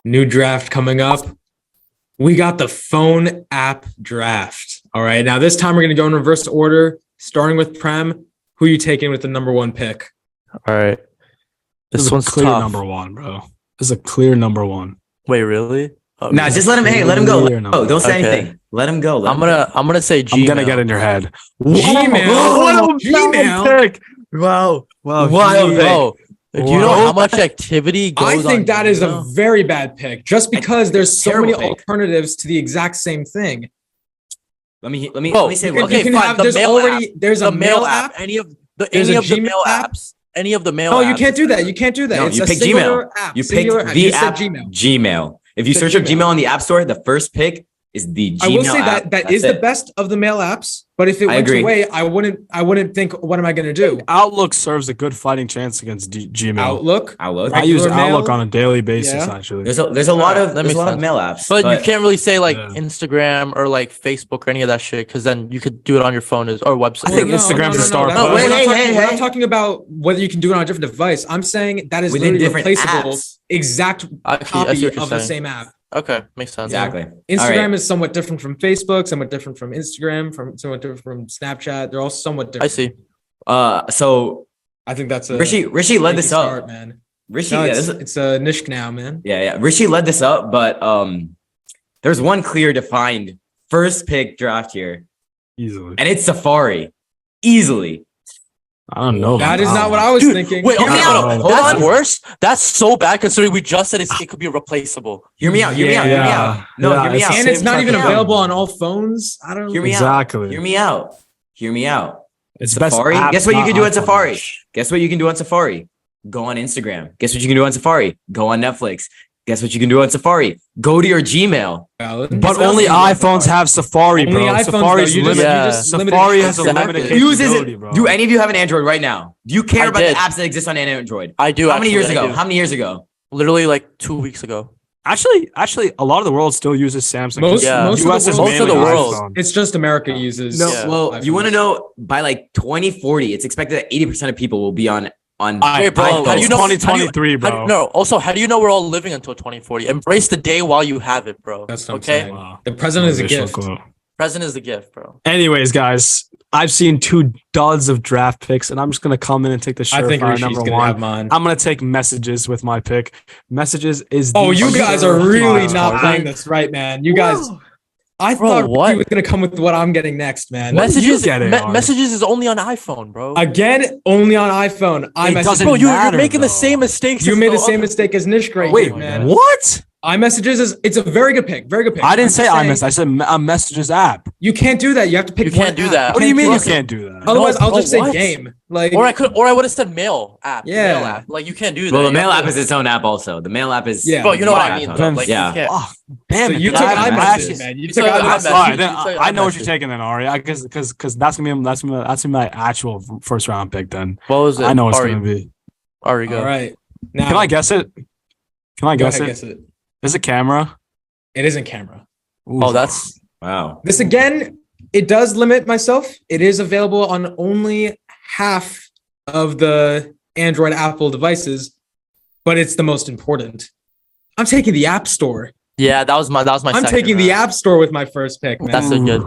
New draft coming up. We got the phone app draft. All right. Now, this time we're going to go in reverse order, starting with Prem. Who are you taking with the number one pick? All right. This one's clear tough. Number one, bro. This is a clear number one. Wait, really? Oh, nah, just let him. Hey, let him go. Oh, don't say anything. Let him go. I'm gonna say Gmail. I'm gonna get in your head. Gmail. What a Gmail. Wow. Bro. Do you know how much activity goes on? I think that is a very bad pick, just because there's so many alternatives to the exact same thing. Let me say. Okay, fine. There's a mail app. Any of the mail apps. Any of the mail. Oh, you can't do that. You can't do that. No, it's you pick Gmail. You pick the app Gmail. If you search up Gmail on the App Store, the first pick is the Gmail. I will say that is the best of the mail apps. But if it went away, I wouldn't think, what am I going to do? Outlook serves a good fighting chance against Gmail. Outlook. I use Outlook on a daily basis. Actually, there's a lot of mail apps, but you can't really say like Instagram or like Facebook or any of that shit, because then you could do it on your phone or website. I think Instagram's a star. We're not talking about whether you can do it on a different device. I'm saying that is literally replaceable. Exact copy of the same app. Okay, makes sense. Exactly. Instagram is somewhat different from Facebook, somewhat different from Instagram, somewhat different from Snapchat. They're all somewhat different. I see. So I think that's a Rishi led this up, man. Rishi, it's a niche now, man. Yeah. Rishi led this up, but there's one clear defined first pick draft here, easily, and it's Safari, easily. I don't know. That is not what I was thinking. Wait, that's worse. That's so bad considering we just said it could be replaceable. Hear me out. Hear me out. No, hear me out. And it's not even available on all phones. I don't know. Hear me out. Hear me out. It's Safari. Guess what you can do on Safari? Guess what you can do on Safari? Go on Instagram. Guess what you can do on Safari? Go on Netflix. Guess what you can do on Safari? Go to your Gmail. But only iPhones have Safari, bro. Safari's limited. Safari has a limited capability, bro. Do any of you have an Android right now? Do you care about the apps that exist on Android? I do. How many years ago? Literally like 2 weeks ago. Actually, a lot of the world still uses Samsung. Most of the world. It's just America uses. Well, you want to know, by like 2040, it's expected that 80% of people will be on. Hey, bro, how do you know 2023, bro? How do you know we're all living until 2040? Embrace the day while you have it, bro. That's what I'm saying. Wow. The present is a gift. Present is the gift, bro. Anyways, guys, I've seen 2 duds of draft picks, and I'm just gonna come in and take the surefire number one. I'm gonna take Messages with my pick. Messages is. You guys are really not playing this right, man. You guys. I thought he was gonna come with what I'm getting next, man. Messages is only on iPhone, bro. Again, only on iPhone. Bro, you're making the same mistakes. You made the same mistake as Nish. Wait, man. What? iMessages it's a very good pick. Very good pick. I didn't say iMessage. I said a Messages app. You can't do that. You have to pick. You can't do that. What do you mean you can't do that? Otherwise, I'll just say game. Like, or I would have said mail app. Yeah. Mail app. Like, you can't do that. Well, the mail app is its own app also. The mail app is. Yeah. Bro, you know what I mean. Like, yeah. Oh, damn it. You took iMessage, man. You took iMessage. I know what you're taking then, Ari. Because that's gonna be my actual first round pick then. What was it? I know it's gonna be. Ari, go. All right. Now, can I guess it? Guess it? Is it camera? It isn't camera. Ooh. Oh, that's wow. This again, it does limit myself. It is available on only half of the Android Apple devices, but it's the most important. I'm taking the App Store. Yeah, that was my. I'm taking the App Store with my first pick, man. That's so good.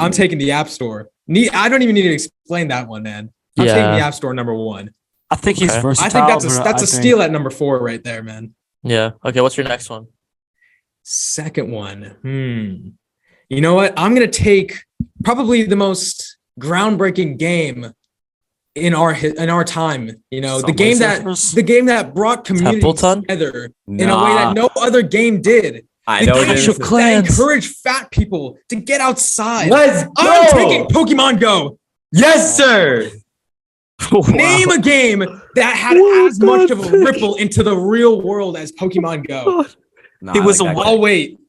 I'm taking the App Store. I don't even need to explain that one, man. I'm taking the App Store number 1. I think he's versatile. I think that's a steal at number 4 right there, man. Yeah. Okay. What's your next one? Second one. You know what? I'm gonna take probably the most groundbreaking game in our time. You know, the game that brought community together in a way that no other game did. I know that encouraged fat people to get outside. Let's go! I'm taking Pokemon Go. Yes, sir. Wow. Name a game that had as much of a ripple into the real world as Pokemon Go. It was I'll wait.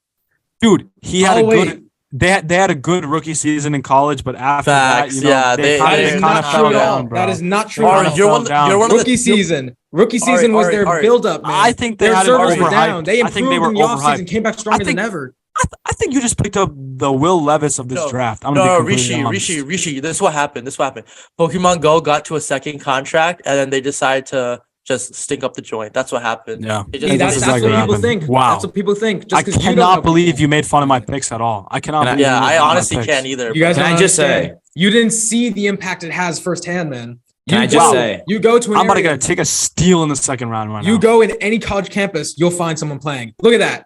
Dude, he had good. They had a good rookie season in college, but after that, they kind of fell down, bro. That is not true. You're one rookie season. Rookie season was their build-up, man. I think their servers were down. They improved in the offseason, came back stronger than ever. I think you just picked up the Will Levis of this draft. Rishi. This is what happened. Pokemon Go got to a second contract, and then they decided to just stink up the joint. That's what happened. Yeah. It See, just, that's exactly what what people happened. think. Wow. That's what people think. Just I 'cause you don't cannot know believe people. you made fun of my picks at all. I cannot. Can I- believe you yeah, made I fun of my honestly picks. can't either. You guys Can don't I just understand. say- You didn't see the impact it has firsthand, man. Can I You just go- say- you go to an I'm about to area- go take a steal in the second round right now. You go in any college campus, you'll find someone playing. Look at that,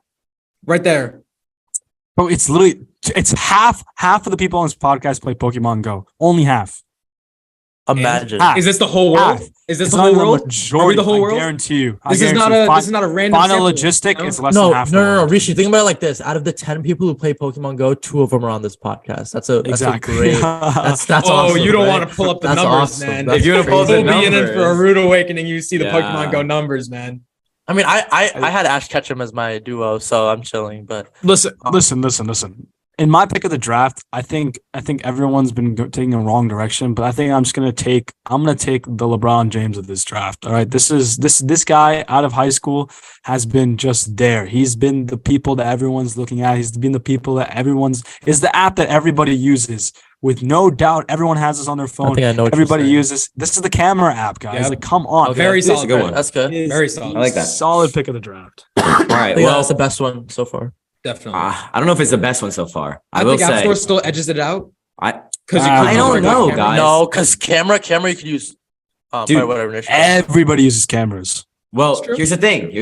right there. Bro, it's literally half of the people on this podcast play Pokemon Go. Only half. Imagine. Half. Is this the whole world? Half. Is this It's the not whole even the world? Are we majority. the whole I world? guarantee you. This is not a random final sample, logistic. you know? It's less No, than half. no, the no, no, world. Rishi, think about it like this. Out of the 10 people who play Pokemon Go, 2 of them are on this podcast. That's a Exactly. great. That's Oh, awesome, you don't right? want to pull up the That's numbers, awesome. man. That's If you want to pull up the crazy. numbers, in for a numbers. rude awakening, you see the Yeah. Pokemon Go numbers, man. I mean, I had Ash Ketchum as my duo, so I'm chilling. But Listen. In my pick of the draft, I think everyone's been taking a wrong direction, but I think I'm gonna take the LeBron James of this draft. All right, this guy out of high school has been just there. He's been the people that everyone's looking at. He's been the people that is the app that everybody uses. With no doubt, everyone has this on their I phone. think I know what you're Everybody saying. uses. This is the camera app, guys. Yep. Like, come on. Okay. Very This is a solid. good pick. one. That's good. Very solid. I like that. Solid pick of the draft. All right. Well, Well, that's the best one so far. Definitely. I don't know if it's the best one so far. I will think App say. Store still edges it out I because I don't know, guys. No, because camera you could use. Dude, probably whatever. Nish. Everybody uses cameras. Well, That's true. here's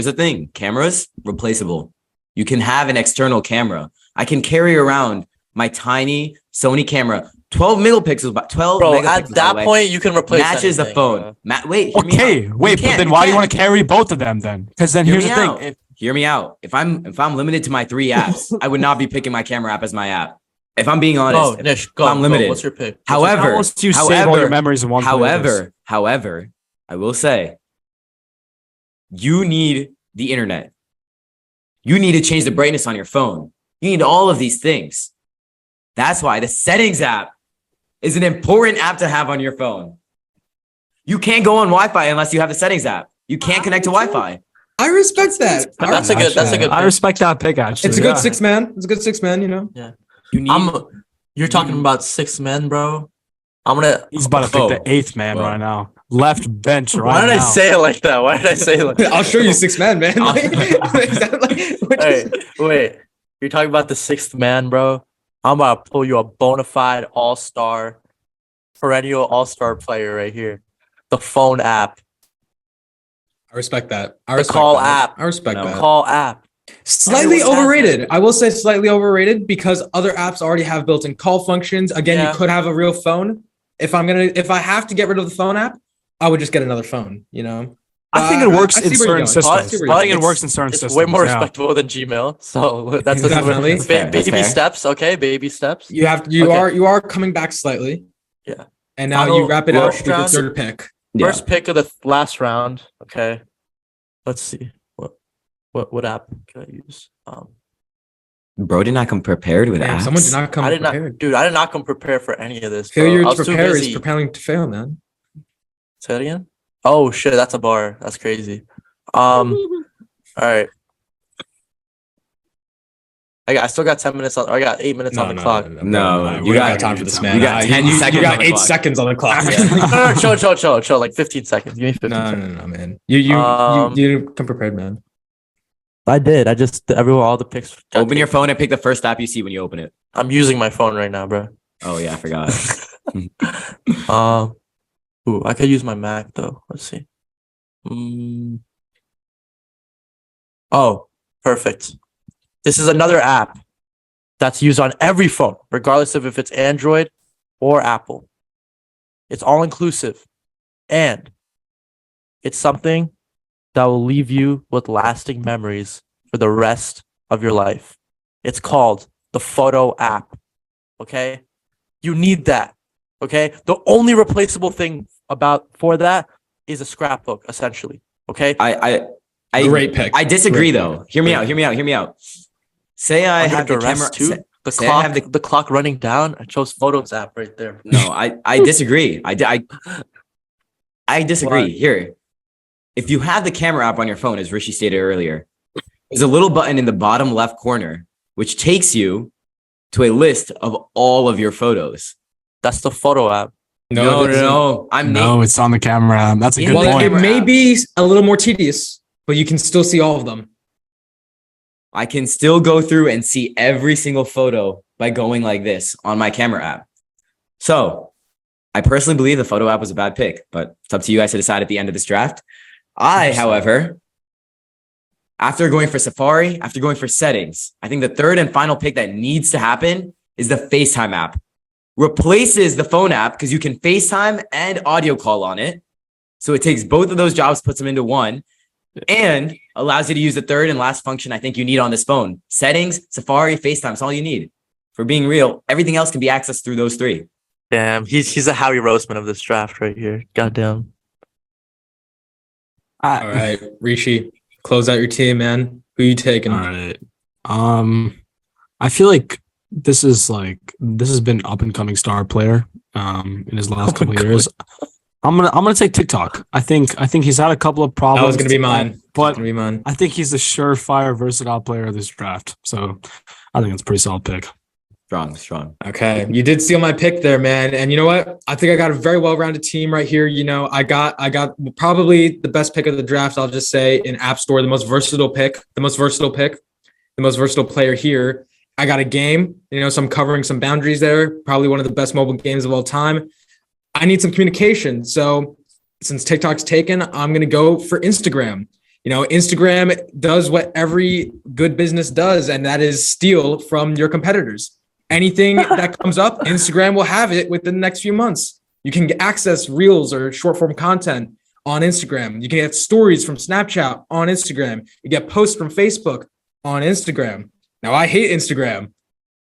the thing. Cameras replaceable. You can have an external camera. I can carry around my tiny Sony camera, 12 megapixels, but 12 Bro, megapixels. at by the that way, point, you can replace matches the anything, phone. bro. Wait, hear me Okay, out. wait, but can't, then you why do you can't. want to carry both of them then? Because then Hear here's me the thing. out. Hear me out. If I'm limited to my 3 apps, I would not be picking my camera app as my app. If I'm being Oh, honest. Nish, go. I'm limited. Go. What's your pick? However, Almost you save all your memories in one playlist. However, I will say, you need the internet. You need to change the brightness on your phone. You need all of these things. That's why the settings app is an important app to have on your phone. You can't go on Wi-Fi unless you have the settings app. You can't connect to Wi-Fi. I respect that. That's a good. That's a good. I pick. respect that pick, actually. It's a good yeah. 6-man. It's a good 6-man. You know. You need. You're talking about 6 men, bro. I'm gonna. He's about to pick Oh. the 8th man Whoa. right now. Left bench right now. Why did I say it like that? Why did I say it like that? I'll show you 6-man, man. Like, is that like- what Hey, is- wait. You're talking about the 6th man, bro. I'm about to pull you a bona fide all-star, perennial all-star player right here. The phone app. I respect that. I The respect call that. app. I respect No. that. Call app. Slightly Everyone has overrated. it. I will say slightly overrated because other apps already have built-in call functions. Again, Yeah. you could have a real phone. If I have to get rid of the phone app, I would just get another phone. You know. I think it works I see in where you're certain going. I systems. see where I you're think it going. works in certain It's systems. way more yeah. respectable than Gmail. So that's Definitely. That's fair, that's baby fair. steps. Okay, baby steps. You Okay. you are coming back slightly. Yeah. And now Final you wrap it up first with your round. third pick. Yeah. First pick of the last round. Okay. Let's see. What app can I use? Bro did not come prepared with Damn, apps. someone did not come I did not, prepared. dude. I did not come prepared for any of this. Bro. Failure I to was too prepare is busy. preparing to fail, man. Say that again. Oh shit, that's a bar. That's crazy. All right. I still got 10 minutes on. Or I got 8 minutes on the clock. No, we you don't got- have time for this, man. you got 10 you seconds got on the 8 clock. seconds on the clock. No, chill. Like 15 seconds. Give me 15 No, seconds. no, man. You didn't come prepared, man. I did. I just all the picks. Open your phone and pick the first app you see when you open it. I'm using my phone right now, bro. Oh yeah, I forgot. Ooh, I could use my Mac though. Let's see. Oh, perfect. This is another app that's used on every phone, regardless of if it's Android or Apple. It's all inclusive. And it's something that will leave you with lasting memories for the rest of your life. It's called the Photo app. Okay? You need that. Okay? The only replaceable thing for that is a scrapbook, essentially. Okay? I Great pick. I disagree Great though. pick. Hear me out. Say I Under have the duress, camera. too. The say I clock, have the clock running down. I chose Photos app right there. No, I disagree. I disagree. Why? Here, if you have the camera app on your phone, as Rishi stated earlier, there's a little button in the bottom left corner which takes you to a list of all of your photos. That's the Photo app. No, it no, doesn't. no. I'm No, it's on the camera. That's a In good the Well, point. it camera may app. be a little more tedious, but you can still see all of them. I can still go through and see every single photo by going like this on my camera app. So I personally believe the photo app was a bad pick, but it's up to you guys to decide at the end of this draft. I, however, after going for Safari, after going for settings, I think the third and final pick that needs to happen is the FaceTime app. Replaces the phone app because you can FaceTime and audio call on it. So it takes both of those jobs, puts them into one, and allows you to use the third and last function I think you need on this phone. Settings, Safari, FaceTime, it's all you need. For being real, everything else can be accessed through those three. Damn, he's a Howie Roseman of this draft right here. Goddamn. All right, Rishi, close out your team, man. Who you taking? All right. I feel like this has been up and coming star player in his last couple of years. I'm gonna take TikTok. I think he's had a couple of problems. That was gonna be mine. But Gonna be mine. I think he's the surefire versatile player of this draft. So I think it's a pretty solid pick. Strong. Okay, you did steal my pick there, man. And you know what? I think I got a very well-rounded team right here. You know, I got probably the best pick of the draft. I'll just say in App Store, the most versatile player here. I got a game. You know, so I'm covering some boundaries there. Probably one of the best mobile games of all time. I need some communication. So since TikTok's taken, I'm gonna go for Instagram. You know, Instagram does what every good business does, and that is steal from your competitors. Anything that comes up, Instagram will have it within the next few months. You can access reels or short form content on Instagram. You can get stories from Snapchat on Instagram. You get posts from Facebook on Instagram. Now, I hate Instagram,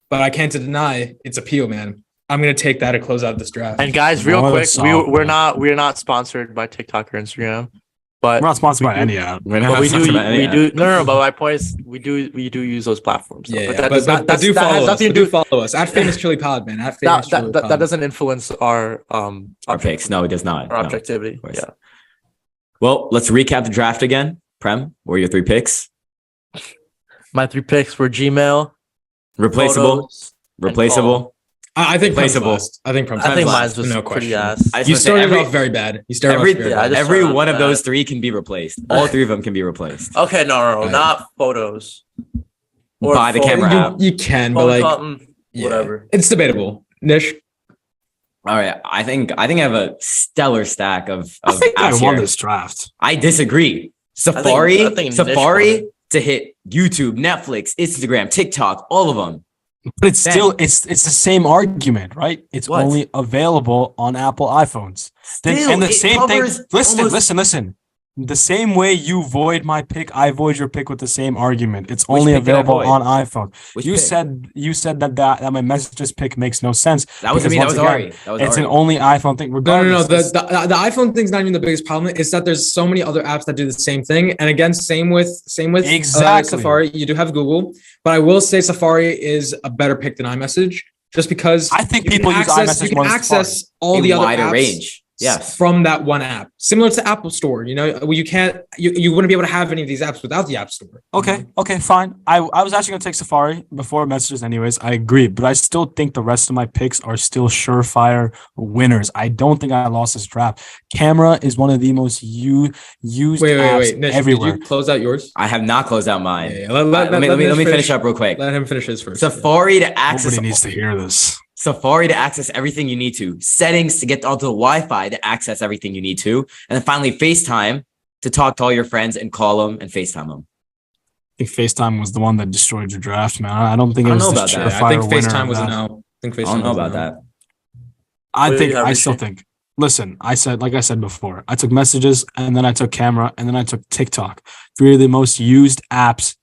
but I can't deny its appeal, man. I'm going to take that to close out this draft. And guys, real Oh, quick, that's solid, we're man. not sponsored by TikTok or Instagram, but We're not sponsored by do- any app. but we do no, but my point is we do use those platforms. though. Yeah, that but does not- do that has follow us. nothing to Do do follow us at Famous Chili Pod, man. At Famous Chili that Pod. doesn't influence our Our picks. No, it does not. our No. objectivity. course. Yeah. Well, let's recap the draft again. Prem, what are your three picks? My three picks were Gmail, Replaceable, photos, and replaceable. I think Prem's Replaceable. last. I think Prem's I think last. mine was No pretty question. ass. I just You wanna say started off very bad. You started every off very yeah, I bad. just every started off one of bad. those three can be replaced. All three of them can be replaced. Okay, no, Right. not photos. By the photo- camera app. You can, but phone like, something, yeah. whatever. It's debatable. Nish, All right, I think I have a stellar stack of I think I apps won here. this draft. I disagree. Safari, I think Nish Safari to hit YouTube, Netflix, Instagram, TikTok, all of them. But it's Dang. still it's the same argument, right? It's What? only available on Apple iPhones. Still, And the it same thing. covers Listen, almost- listen. The same way you void my pick, I void your pick with the same argument. It's Which only pick did I available void? on iPhone. Which You pick? said that my messages pick makes no sense. that wasn't because me. That once was again, Ari. That was It's Ari. an only iPhone thing. no. Regardless, The iPhone thing's not even the biggest problem. It's that there's so many other apps that do the same thing. And again, same with Exactly. Safari. You do have Google, but I will say Safari is a better pick than iMessage, just because I think you can people use access, iMessage you can more than access all A the other wider apps range. Yes. from that one app, similar to Apple Store. You know, you wouldn't be able to have any of these apps without the App Store. Okay, fine. I was actually gonna take Safari before messages, anyways. I agree, but I still think the rest of my picks are still surefire winners. I don't think I lost this draft. Camera is one of the most used apps Wait. Nish, everywhere. did you close out yours? I have not closed out mine. Yeah. Let me Nish finish up real quick. Let him finish his first. Safari to access Nobody needs to hear this. Safari to access everything you need to, settings to get onto the Wi-Fi to access everything you need to, and then finally FaceTime to talk to all your friends and call them and FaceTime them. I think FaceTime was the one that destroyed your draft, man. I don't think I it don't was know the about that. surefire I think winner FaceTime of was a that. no. I think I FaceTime don't know was a about no. that. I What do you have, still Rishi? think. Listen, like I said before, I took messages and then I took camera and then I took TikTok. Three of the most used apps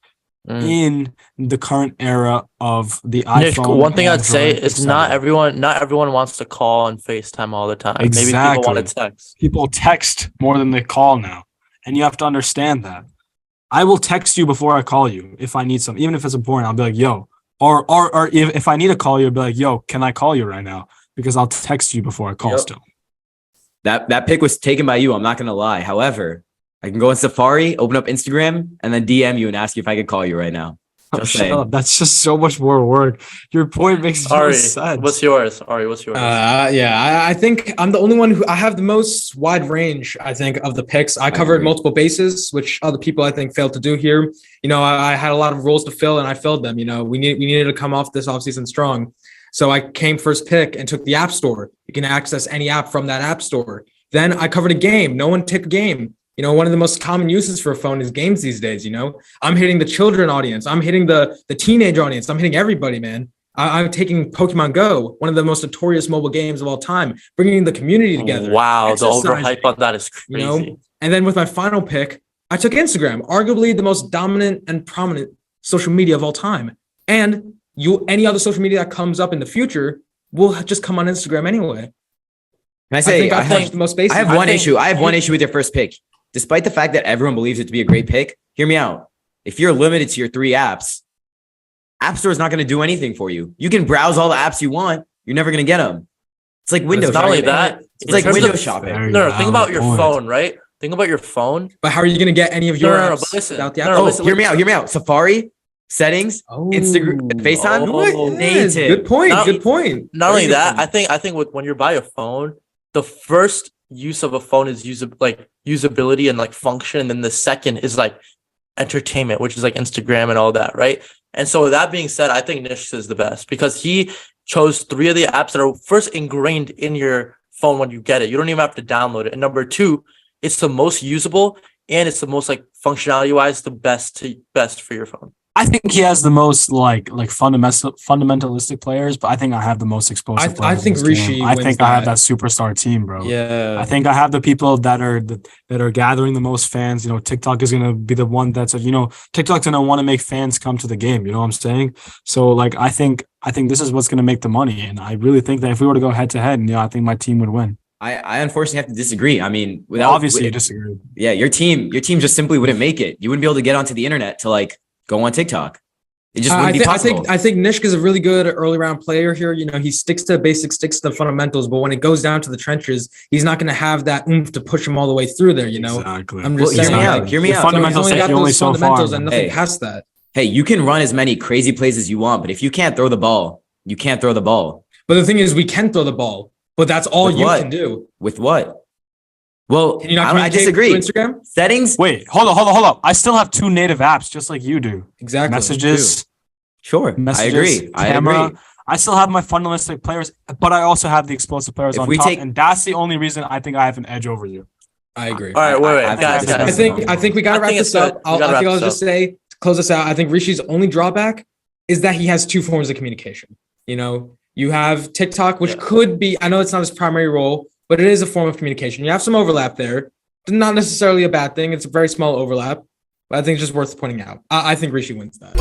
Mm. in the current era of the Nick, iPhone. one thing I'd say Android, is etc. not everyone wants to call and FaceTime all the time. Maybe people Exactly. want to text. People text more than they call now, and you have to understand that. I will text you before I call you if I need some, even if it's important. I'll be like, "Yo," or if I need to call you, I'll be like, "Yo, can I call you right now?" Because I'll text you before I call. Yep. Still, That pick was taken by you. I'm not gonna lie. However, I can go on Safari, open up Instagram, and then DM you and ask you if I could call you right now. Just Shut saying. up. That's just so much more work. Your point makes no Ari, sense. what's yours? Ari, what's yours? Yeah, I think I'm the only one who I have the most wide range, I think, of the picks. I covered agree. multiple bases, which other people I think failed to do here. You know, I had a lot of roles to fill and I filled them. You know, we needed to come off this offseason strong. So I came first pick and took the app store. You can access any app from that app store. Then I covered a game. No one took a game. You know, one of the most common uses for a phone is games these days. You know, I'm hitting the children audience. I'm hitting the teenage audience. I'm hitting everybody, man. I'm taking Pokemon Go, one of the most notorious mobile games of all time, bringing the community together. Wow, the exercising, overhype on that is you crazy. know? And then with my final pick, I took Instagram, arguably the most dominant and prominent social media of all time. And any other social media that comes up in the future will just come on Instagram anyway. Can I I say, think I touched the most bases. I have I one think- issue. I have one issue with your first pick. Despite the fact that everyone believes it to be a great pick, hear me out. If you're limited to your 3 apps, App Store is not going to do anything for you. You can browse all the apps you want. You're never going to get them. It's like window It's not only shopping. that, It's in like terms window of- shopping. Very No, think about valid your point. phone, right? Think about your phone. But how are you going to get any of your No, apps but listen. without the No, app? no, Oh, listen, hear me out. Hear me out. Safari, settings, Instagram, FaceTime. Oh, native. Good point. Not- Good point. Not Very only good that, point. I think when you buy a phone, the first use of a phone is usability and like function, and then the second is like entertainment, which is like Instagram and all that, right? And so with that being said, I think Nish is the best because he chose 3 of the apps that are first ingrained in your phone when you get it. You don't even have to download it. And number 2, it's the most usable and it's the most like functionality wise the best for your phone. I think he has the most like fundamentalistic players, but I think I have the most explosive I players. in think this Rishi game. I wins think I have that. that superstar team, bro. Yeah. I think I have the people that are gathering the most fans. You know, TikTok is gonna be the one that's TikTok's gonna want to make fans come to the game. You know what I'm saying? So like I think this is what's gonna make the money, and I really think that if we were to go head to head, I think my team would win. I unfortunately have to disagree. I mean, Obviously, you disagree. yeah, your team just simply wouldn't make it. You wouldn't be able to get onto the internet to like go on TikTok. It just wouldn't be possible. I think Nishk is a really good early round player here. You know, he sticks to basics, sticks to fundamentals, but when it goes down to the trenches, he's not going to have that oomph to push him all the way through there. You know, Exactly. I'm Well, just hear saying. me like, out. Hear me the out. fundamentals he's only take got you only those so far, fundamentals man. and nothing Hey. past that. Hey, you can run as many crazy plays as you want, but if you can't throw the ball, you can't throw the ball. But the thing is, we can throw the ball, but that's all With you what? can do. With what? Well, Can you not I communicate disagree. through Instagram? Settings, Wait, hold up. I still have 2 native apps, just like you do. Exactly. Messages, sure. messages, I agree. camera. I agree. I still have my fundamentalistic players, but I also have the explosive players If on we top, take- and that's the only reason I think I have an edge over you. I agree. All right, wait, I- guys. I think we gotta I wrap think this it's good. up. We I gotta think wrap I'll this just say to close this out. I think Rishi's only drawback is that he has 2 forms of communication. You know, you have TikTok, which could be, I know it's not his primary role, but it is a form of communication. You have some overlap there. Not necessarily a bad thing. It's a very small overlap, but I think it's just worth pointing out. I think Rishi wins that.